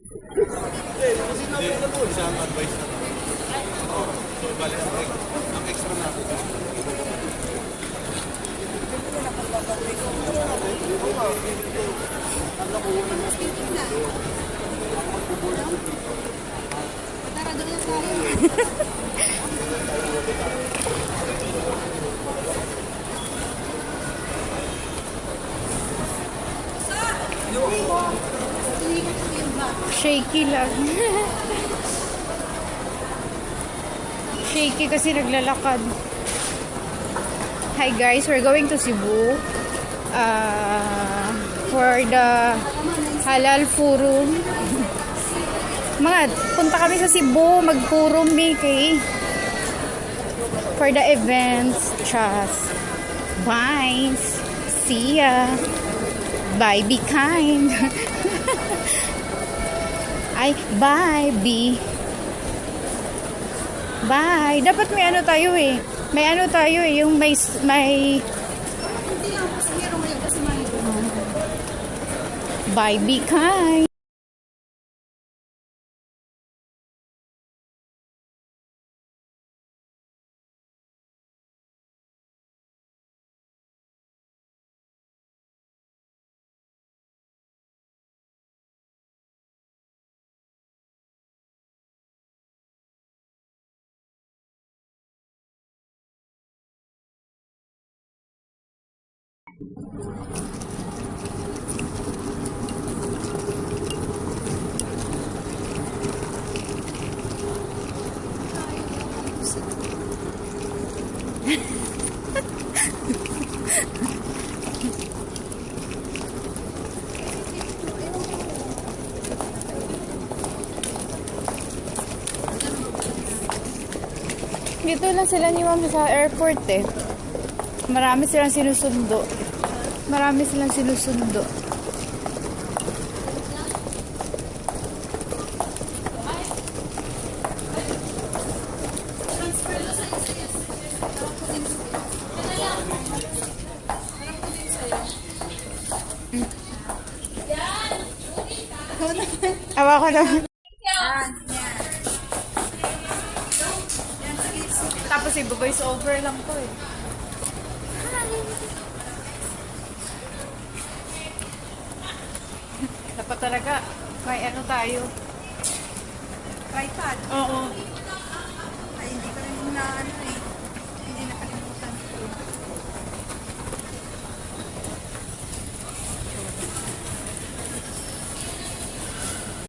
Kasi na-available. Isang advice na lang. So, bali, ang extra natin. Tara, doon na tayo. Shaky lang. Shaky kasi naglalakad. Hi guys, we're going to Cebu for the Halal Forum. Mga, punta kami sa Cebu, mag-forum okay? For the events. Just bye. See ya. Bye, be kind. Ay, bye, be. Bye. Dapat may ano tayo eh. May ano tayo eh. Yung may... Hindi ako sa hero ngayon kasi may... Bye, be kind. Dito lang sila ni Ma'am sa airport eh. Marami silang sinusundo. Marami silang sinusundo. Awa ko naman. Tapos i-voice over lang ko eh. Dapat talaga may ano tayo. Tripod. Oo. Ay, hindi ko rin na ano eh.